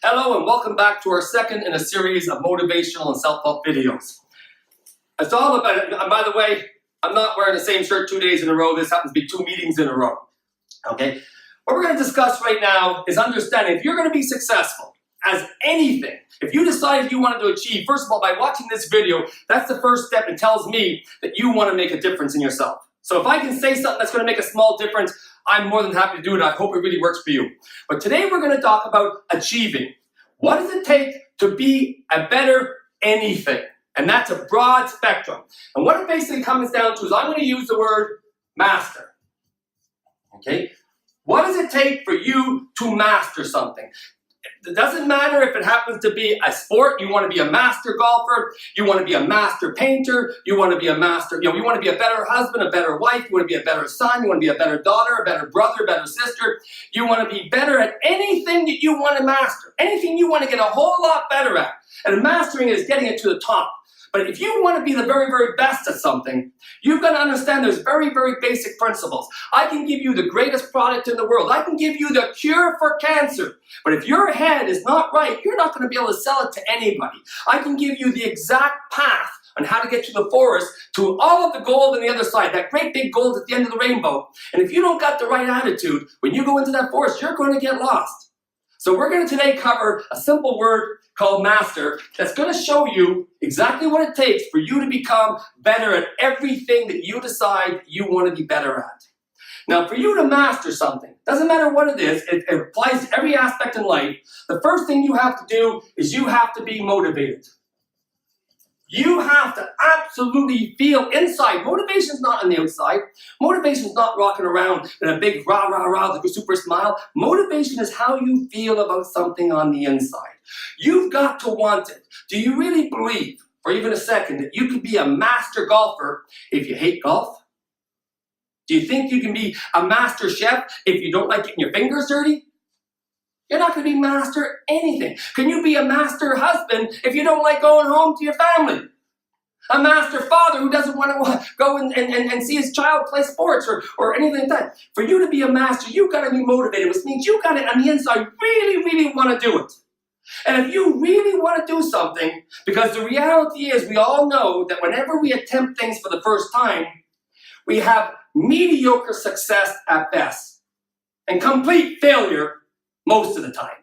Hello and welcome back to our second in a series of motivational and self-help videos. It's all about it. And by the way, I'm not wearing the same shirt 2 days in a row. This happens to be 2 meetings in a row. Okay? What we're going to discuss right now is understanding if you're going to be successful as anything, if you decided you wanted to achieve, first of all, by watching this video, that's the first step. It tells me that you want to make a difference in yourself. So if I can say something that's going to make a small difference, I'm more than happy to do it. I hope it really works for you. But today we're going to talk about achieving. What does it take to be a better anything? And that's a broad spectrum. And what it basically comes down to is I'm going to use the word master. Okay? What does it take for you to master something? It doesn't matter if it happens to be a sport. You want to be a master golfer. You want to be a master painter. You want to be a master, you want to be a better husband, a better wife. You want to be a better son. You want to be a better daughter, a better brother, a better sister. You want to be better at anything that you want to master. Anything you want to get a whole lot better at. And mastering is getting it to the top. But if you want to be the very, very best at something, you've got to understand there's very, very basic principles. I can give you the greatest product in the world. I can give you the cure for cancer. But if your head is not right, you're not going to be able to sell it to anybody. I can give you the exact path on how to get to the forest, to all of the gold on the other side, that great big gold at the end of the rainbow. And if you don't got the right attitude, when you go into that forest, you're going to get lost. So we're going to today cover a simple word called master that's going to show you exactly what it takes for you to become better at everything that you decide you want to be better at. Now, for you to master something, doesn't matter what it is, it applies to every aspect in life. The first thing you have to do is you have to be motivated. You have to absolutely feel inside. Motivation's not on the outside. Motivation's not rocking around in a big rah, rah, rah, like a super smile. Motivation is how you feel about something on the inside. You've got to want it. Do you really believe, for even a second, that you could be a master golfer if you hate golf? Do you think you can be a master chef if you don't like getting your fingers dirty? You're not going to be master anything. Can you be a master husband if you don't like going home to your family? A master father who doesn't want to go and see his child play sports or anything like that. For you to be a master, you've got to be motivated, which means you've got to, on the inside, really, really want to do it. And if you really want to do something, because the reality is we all know that whenever we attempt things for the first time, we have mediocre success at best and complete failure most of the time.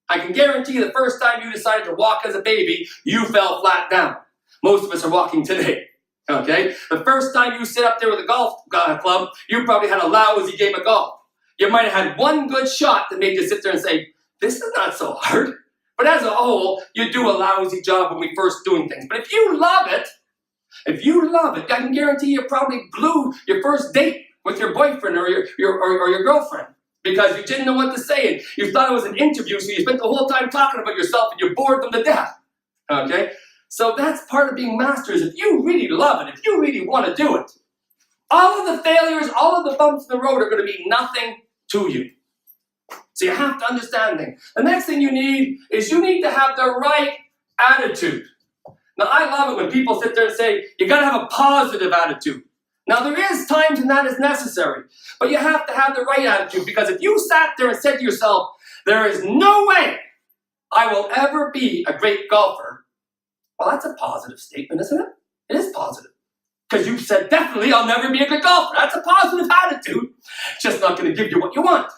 I can guarantee the first time you decided to walk as a baby, you fell flat down. Most of us are walking today, okay? The first time you sit up there with a golf club, you probably had a lousy game of golf. You might have had one good shot that made you sit there and say, this is not so hard. But as a whole, you do a lousy job when we first doing things. But if you love it, I can guarantee you probably blew your first date with your boyfriend or your girlfriend. Because you didn't know what to say, and you thought it was an interview, so you spent the whole time talking about yourself, and you bored them to death, okay? So that's part of being masters. If you really love it, if you really want to do it, all of the failures, all of the bumps in the road are going to be nothing to you. So you have to understand things. The next thing you need is you need to have the right attitude. Now, I love it when people sit there and say, you got to have a positive attitude. Now, there is times when that is necessary, but you have to have the right attitude, because if you sat there and said to yourself, there is no way I will ever be a great golfer, well, that's a positive statement, isn't it? It is positive, because you've said, definitely, I'll never be a good golfer. That's a positive attitude. It's just not going to give you what you want.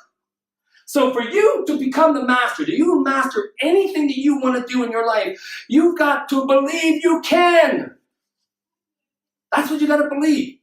So for you to become the master, to you master anything that you want to do in your life, you've got to believe you can. That's what you got to believe.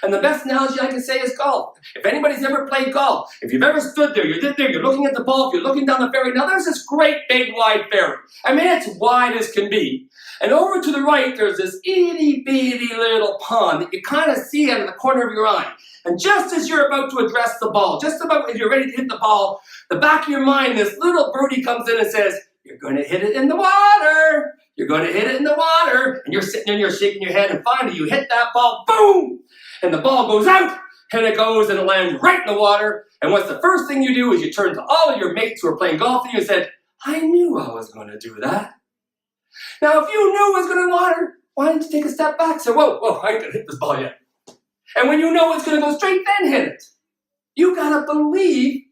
And the best analogy I can say is golf. If anybody's ever played golf, if you've ever stood there, you're looking at the ball, if you're looking down the fairway, now there's this great big wide fairway. I mean, it's wide as can be. And over to the right, there's this itty bitty little pond that you kind of see out of the corner of your eye. And just as you're about to address the ball, just about as you're ready to hit the ball, the back of your mind, this little birdie comes in and says, you're going to hit it in the water. You're going to hit it in the water. And you're sitting there, you're shaking your head, and finally you hit that ball, boom! And the ball goes out, and it goes and it lands right in the water. And what's the first thing you do is you turn to all of your mates who are playing golf and you said, I knew I was going to do that. Now, if you knew it was going to water, why didn't you take a step back? Say, whoa, I ain't going to hit this ball yet. And when you know it's going to go straight, then hit it. You got to believe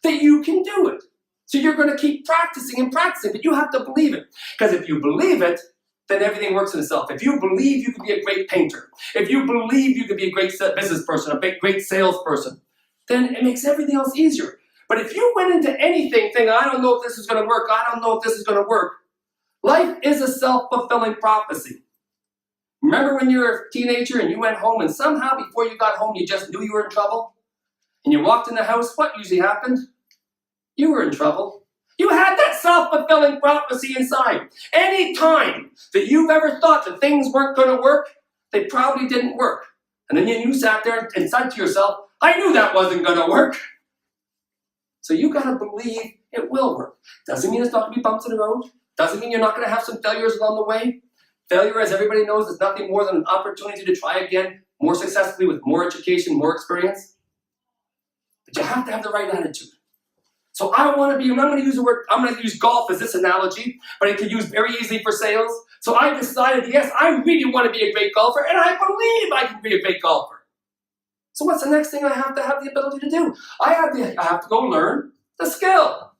that you can do it. So you're going to keep practicing and practicing, but you have to believe it. Because if you believe it, then everything works in itself. If you believe you could be a great painter, if you believe you could be a great business person, a great salesperson, then it makes everything else easier. But if you went into anything thinking, I don't know if this is going to work, I don't know if this is going to work, life is a self-fulfilling prophecy. Remember when you were a teenager and you went home and somehow before you got home you just knew you were in trouble? And you walked in the house, what usually happened? You were in trouble. You had that self-fulfilling prophecy inside. Any time that you've ever thought that things weren't going to work, they probably didn't work. And then you sat there and said to yourself, I knew that wasn't going to work. So you got to believe it will work. Doesn't mean it's not going to be bumps in the road. Doesn't mean you're not going to have some failures along the way. Failure, as everybody knows, is nothing more than an opportunity to try again more successfully with more education, more experience. But you have to have the right attitude. So I'm going to use golf as this analogy, but it could use very easily for sales. So I decided, yes, I really want to be a great golfer, and I believe I can be a great golfer. So what's the next thing I have to have the ability to do? I have to go learn the skill.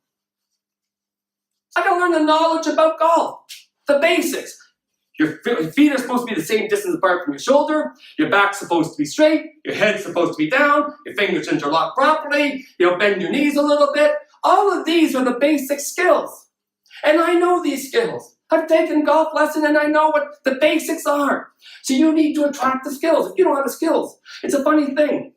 I got to learn the knowledge about golf, the basics. Your feet are supposed to be the same distance apart from your shoulder. Your back's supposed to be straight. Your head's supposed to be down. Your fingers interlock properly. Bend your knees a little bit. All of these are the basic skills. And I know these skills. I've taken golf lesson and I know what the basics are. So you need to attract the skills. If you don't have the skills, it's a funny thing.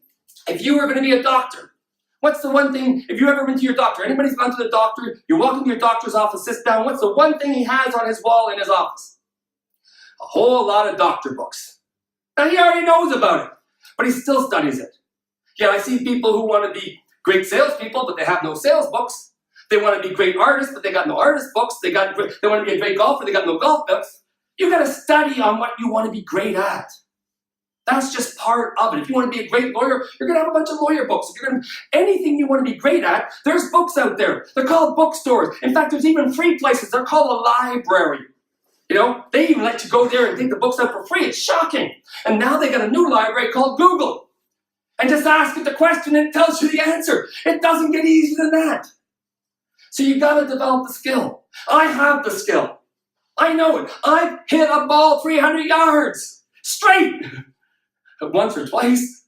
If you were going to be a doctor, what's the one thing, if you ever went to your doctor, anybody's gone to the doctor, you walk into your doctor's office, sits down, what's the one thing he has on his wall in his office? A whole lot of doctor books. Now he already knows about it, but he still studies it. Yeah, I see people who want to be great salespeople, but they have no sales books. They want to be great artists, but they got no artist books. They want to be a great golfer, they got no golf books. You got to study on what you want to be great at. That's just part of it. If you want to be a great lawyer, you're going to have a bunch of lawyer books. If you're going to anything you want to be great at, there's books out there. They're called bookstores. In fact, there's even free places. They're called a library. They even let you go there and take the books out for free. It's shocking. And now they got a new library called Google. And just ask it the question and it tells you the answer. It doesn't get easier than that. So you got to develop the skill. I have the skill. I know it. I've hit a ball 300 yards straight. Once or twice.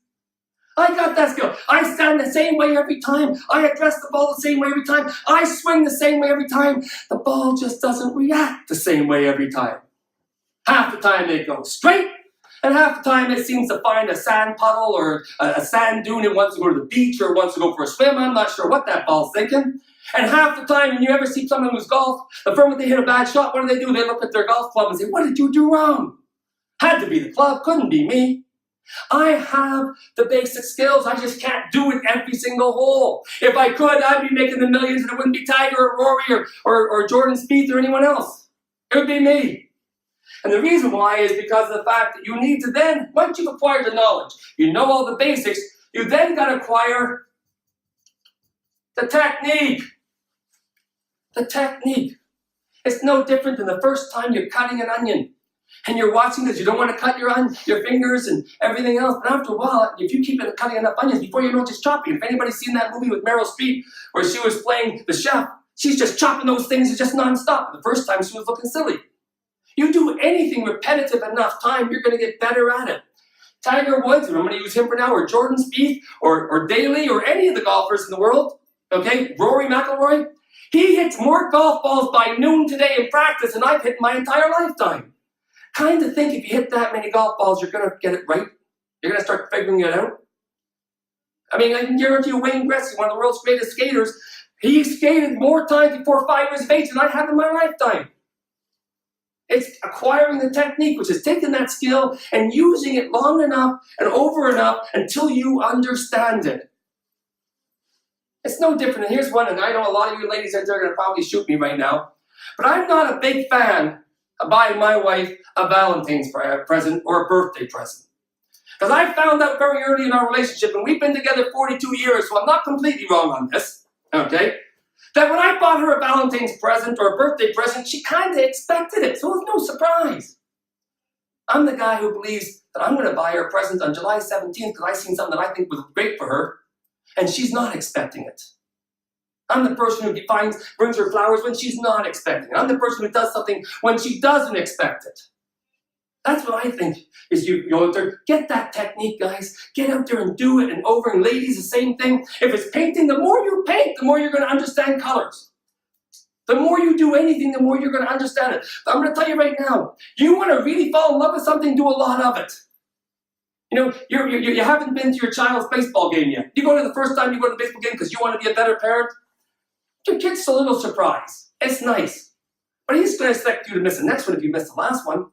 I got that skill. I stand the same way every time. I address the ball the same way every time. I swing the same way every time. The ball just doesn't react the same way every time. Half the time it goes straight, and half the time it seems to find a sand puddle or a sand dune. It wants to go to the beach or wants to go for a swim. I'm not sure what that ball's thinking. And half the time, when you ever see someone who's golf, the moment they hit a bad shot, what do? They look at their golf club and say, what did you do wrong? Had to be the club, couldn't be me. I have the basic skills. I just can't do it every single hole. If I could, I'd be making the millions and it wouldn't be Tiger or Rory or Jordan Spieth or anyone else. It would be me. And the reason why is because of the fact that you need to then, once you've acquired the knowledge, you know all the basics, you then got to acquire the technique. The technique. It's no different than the first time you're cutting an onion. And you're watching this, you don't want to cut your fingers and everything else. But after a while, if you keep cutting enough onions, before you know it, just chopping. If anybody's seen that movie with Meryl Streep where she was playing the chef, she's just chopping those things just nonstop. The first time she was looking silly. You do anything repetitive enough time, you're going to get better at it. Tiger Woods, and I'm going to use him for now, or Jordan Spieth, or Daly, or any of the golfers in the world, okay, Rory McIlroy, he hits more golf balls by noon today in practice than I've hit in my entire lifetime. Kind of think if you hit that many golf balls, you're going to get it right. You're going to start figuring it out. I mean, I can guarantee you Wayne Gretzky, one of the world's greatest skaters, he skated more times before 5 years of age than I have in my lifetime. It's acquiring the technique, which is taking that skill and using it long enough and over enough until you understand it. It's no different. And here's one, and I know a lot of you ladies out there are going to probably shoot me right now, but I'm not a big fan of buying my wife a Valentine's present or a birthday present. Because I found out very early in our relationship, and we've been together 42 years, so I'm not completely wrong on this, okay? That when I bought her a Valentine's present or a birthday present, she kind of expected it, so it was no surprise. I'm the guy who believes that I'm going to buy her a present on July 17th because I seen something that I think was great for her, and she's not expecting it. I'm the person who brings her flowers when she's not expecting it. I'm the person who does something when she doesn't expect it. That's what I think is you go out there, get that technique, guys. Get out there and do it and over. And ladies, the same thing. If it's painting, the more you paint, the more you're going to understand colors. The more you do anything, the more you're going to understand it. But I'm going to tell you right now, you want to really fall in love with something, do a lot of it. You know, you haven't been to your child's baseball game yet. You go to the first time you go to the baseball game because you want to be a better parent. Your kid's a little surprised. It's nice. But he's going to expect you to miss the next one if you miss the last one.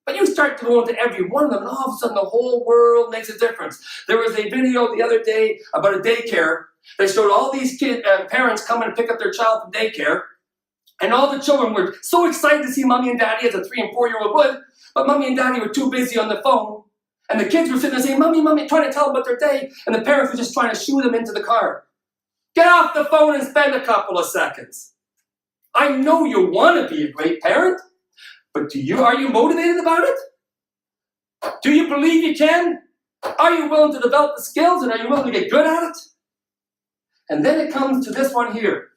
But you start to go into every one of them, and all of a sudden the whole world makes a difference. There was a video the other day about a daycare. They showed all these parents coming to pick up their child from daycare, and all the children were so excited to see Mommy and Daddy, as a 3 and 4-year-old would, but Mommy and Daddy were too busy on the phone, and the kids were sitting there saying, Mommy, Mommy, trying to tell them about their day, and the parents were just trying to shoo them into the car. Get off the phone and spend a couple of seconds. I know you want to be a great parent, but are you motivated about it? Do you believe you can? Are you willing to develop the skills, and are you willing to get good at it? And then it comes to this one here.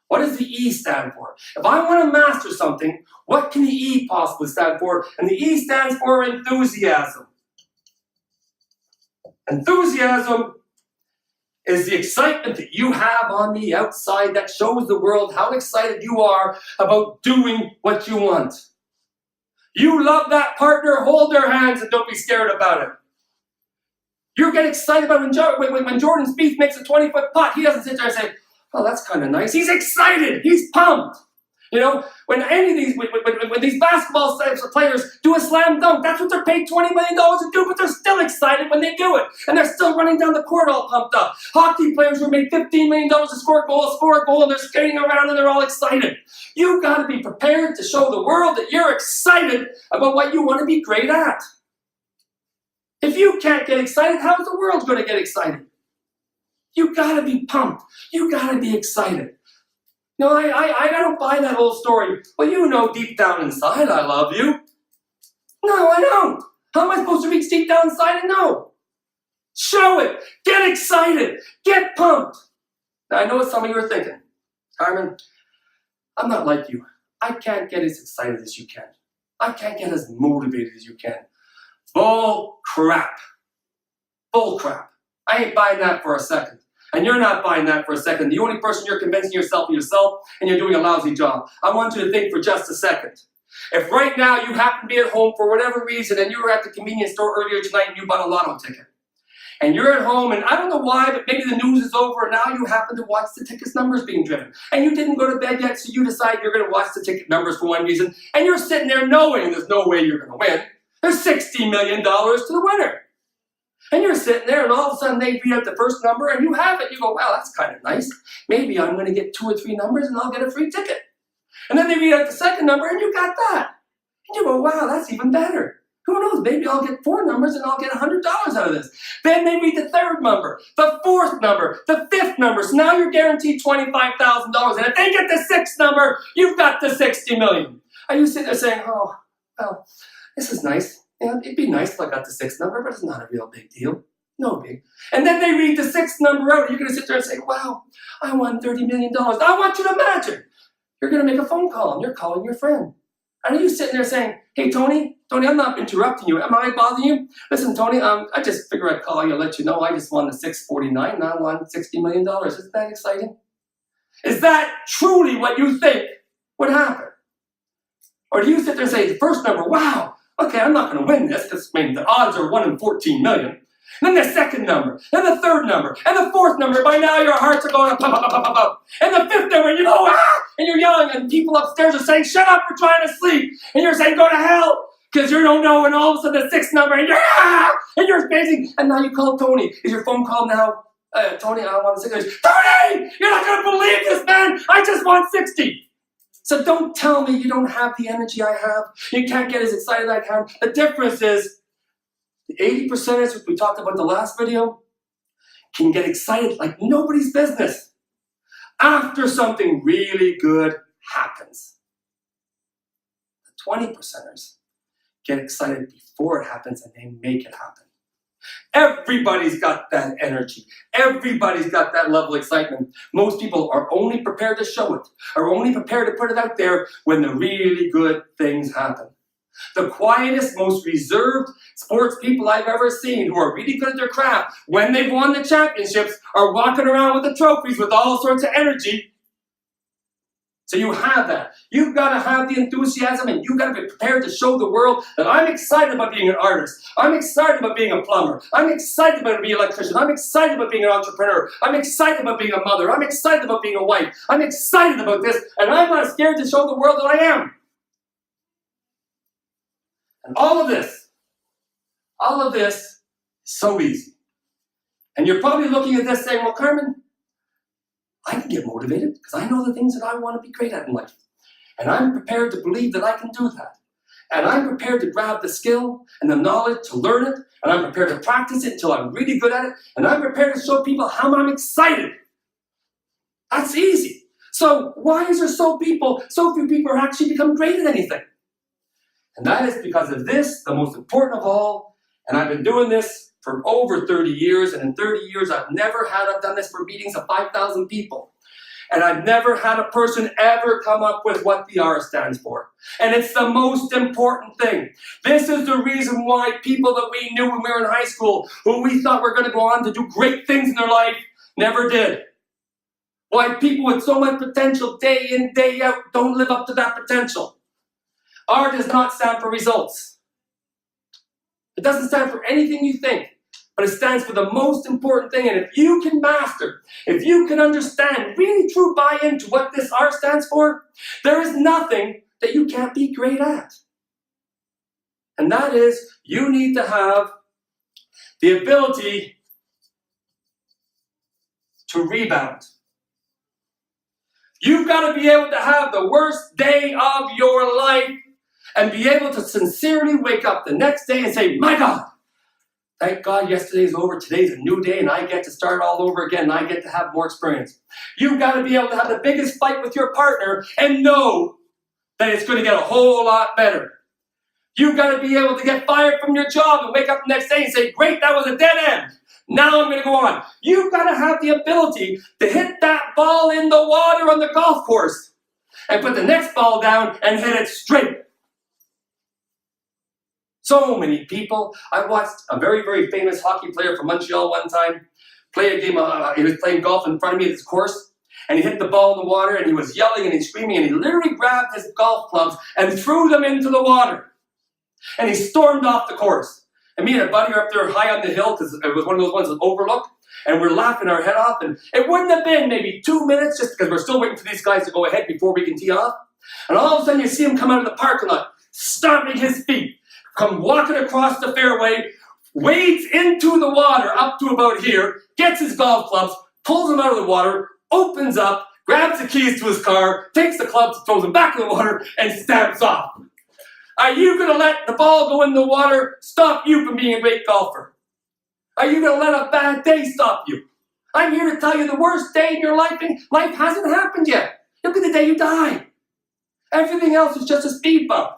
What does the E stand for? If I want to master something, what can the E possibly stand for? And the E stands for enthusiasm. Enthusiasm is the excitement that you have on the outside that shows the world how excited you are about doing what you want. You love that partner, hold their hands and don't be scared about it. You get excited about when Jordan Spieth makes a 20-foot putt, he doesn't sit there and say, oh, that's kind of nice. He's excited, he's pumped. You know, when any of these, when these basketball players do a slam dunk, that's what they're paid $20 million to do, but they're still excited when they do it. And they're still running down the court all pumped up. Hockey players who are made $15 million to score a goal, and they're skating around and they're all excited. You've got to be prepared to show the world that you're excited about what you want to be great at. If you can't get excited, how is the world going to get excited? You've got to be pumped. You've got to be excited. No, I don't buy that whole story. Well, you know deep down inside I love you. No, I don't. How am I supposed to reach deep down inside and know? Show it. Get excited. Get pumped. Now, I know what some of you are thinking. Carmen, I'm not like you. I can't get as excited as you can. I can't get as motivated as you can. Bull crap. Bull crap. I ain't buying that for a second. And you're not buying that for a second. The only person you're convincing yourself of yourself, and you're doing a lousy job. I want you to think for just a second. If right now you happen to be at home for whatever reason, and you were at the convenience store earlier tonight and you bought a lotto ticket, and you're at home, and I don't know why, but maybe the news is over, and now you happen to watch the ticket's numbers being driven. And you didn't go to bed yet, so you decide you're going to watch the ticket numbers for one reason, and you're sitting there knowing there's no way you're going to win. There's $60 million to the winner. And you're sitting there, and all of a sudden they read out the first number, and you have it. You go, wow, that's kind of nice. Maybe I'm going to get 2 or 3 numbers, and I'll get a free ticket. And then they read out the second number, and you got that. And you go, wow, that's even better. Who knows? Maybe I'll get 4 numbers, and I'll get $100 out of this. Then they read the third number, the fourth number, the fifth number. So now you're guaranteed $25,000. And if they get the 6th number, you've got the $60 million. Are you sitting there saying, oh, well, this is nice. Yeah, it'd be nice if I got the 6th number, but it's not a real big deal. No big. And then they read the 6th number out, and you're going to sit there and say, wow, I won $30 million. I want you to imagine. You're going to make a phone call, and you're calling your friend. And you sitting there saying, hey, Tony, I'm not interrupting you. Am I bothering you? Listen, Tony, I just figured I'd call you and let you know I just won the 649, and I won $60 million. Isn't that exciting? Is that truly what you think would happen? Or do you sit there and say, the first number, wow, okay, I'm not going to win this because the odds are 1 in 14 million. Then the second number, then the third number, and the fourth number. By now your hearts are going up, up, up, up, up, up. And the 5th number, you go, ah! And you're yelling, and people upstairs are saying, shut up, we're trying to sleep. And you're saying, go to hell, because you don't know. And all of a sudden the 6th number, and you're, ah! And you're amazing. And now you call Tony. Is your phone call now? Tony, I want to say, Tony, you're not going to believe this, man. I just want 60. So don't tell me you don't have the energy I have. You can't get as excited as I can. The difference is the 80%ers, which we talked about in the last video, can get excited like nobody's business after something really good happens. The 20%ers get excited before it happens and they make it happen. Everybody's got that energy. Everybody's got that level of excitement. Most people are only prepared to show it, are only prepared to put it out there when the really good things happen. The quietest, most reserved sports people I've ever seen who are really good at their craft, when they've won the championships, are walking around with the trophies with all sorts of energy. So you have that. You've got to have the enthusiasm, and you've got to be prepared to show the world that I'm excited about being an artist. I'm excited about being a plumber. I'm excited about being an electrician. I'm excited about being an entrepreneur. I'm excited about being a mother. I'm excited about being a wife. I'm excited about this, and I'm not scared to show the world that I am. And all of this is so easy. And you're probably looking at this saying, well, Carmen, I can get motivated because I know the things that I want to be great at in life. And I'm prepared to believe that I can do that. And I'm prepared to grab the skill and the knowledge to learn it. And I'm prepared to practice it until I'm really good at it. And I'm prepared to show people how I'm excited. That's easy. So why is there so few people actually become great at anything? And that is because of this, the most important of all. And I've been doing this for over 30 years, and in 30 years I've done this for meetings of 5,000 people. And I've never had a person ever come up with what the R stands for. And it's the most important thing. This is the reason why people that we knew when we were in high school, who we thought were going to go on to do great things in their life, never did. Why people with so much potential day in, day out don't live up to that potential. R does not stand for results. It doesn't stand for anything you think. But it stands for the most important thing. And if you can master, if you can understand, really true buy into what this R stands for, there is nothing that you can't be great at. And that is, you need to have the ability to rebound. You've got to be able to have the worst day of your life and be able to sincerely wake up the next day and say, my God, thank God yesterday's over, today's a new day, and I get to start all over again, and I get to have more experience. You've got to be able to have the biggest fight with your partner and know that it's going to get a whole lot better. You've got to be able to get fired from your job and wake up the next day and say, great, that was a dead end. Now I'm going to go on. You've got to have the ability to hit that ball in the water on the golf course and put the next ball down and hit it straight. So many people. I watched a very, very famous hockey player from Montreal one time play a game. He was playing golf in front of me at his course, and he hit the ball in the water, and he was yelling and he's screaming, and he literally grabbed his golf clubs and threw them into the water. And he stormed off the course. And me and a buddy are up there high on the hill, because it was one of those ones that overlooked, and we're laughing our head off. And it wouldn't have been maybe 2 minutes, just because we're still waiting for these guys to go ahead before we can tee off. And all of a sudden you see him come out of the parking lot, stomping his feet, come walking across the fairway, wades into the water up to about here, gets his golf clubs, pulls them out of the water, opens up, grabs the keys to his car, takes the clubs, throws them back in the water, and stamps off. Are you going to let the ball go in the water stop you from being a great golfer? Are you going to let a bad day stop you? I'm here to tell you the worst day in your life hasn't happened yet. It'll be the day you die. Everything else is just a speed bump.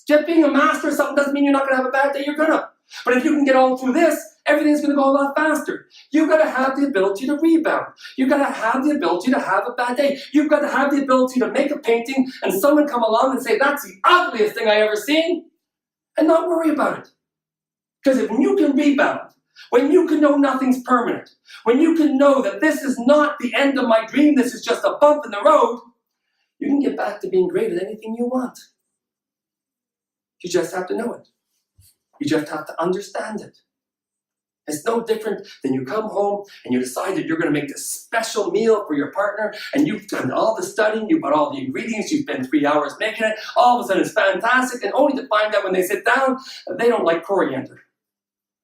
Just being a master of something doesn't mean you're not going to have a bad day. You're going to. But if you can get all through this, everything's going to go a lot faster. You've got to have the ability to rebound. You've got to have the ability to have a bad day. You've got to have the ability to make a painting and someone come along and say, that's the ugliest thing I ever seen, and not worry about it. Because if you can rebound, when you can know nothing's permanent, when you can know that this is not the end of my dream, this is just a bump in the road, you can get back to being great at anything you want. You just have to know it. You just have to understand it. It's no different than you come home and you decide that you're going to make this special meal for your partner, and you've done all the studying, you've got all the ingredients, you've spent 3 hours making it, all of a sudden it's fantastic, and only to find out when they sit down that they don't like coriander.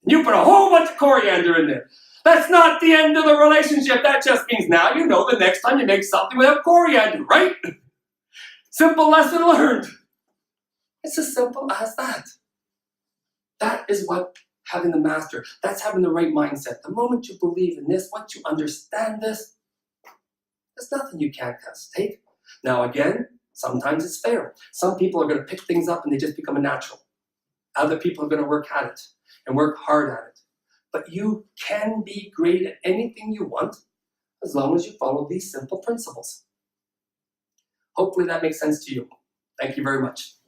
You put a whole bunch of coriander in there. That's not the end of the relationship. That just means now you know the next time you make something without coriander, right? Simple lesson learned. It's as simple as that. That is what having the master, that's having the right mindset. The moment you believe in this, once you understand this, there's nothing you can't take. Now again, sometimes it's fair. Some people are going to pick things up and they just become a natural. Other people are going to work at it. and work hard at it. But you can be great at anything you want as long as you follow these simple principles. Hopefully that makes sense to you. Thank you very much.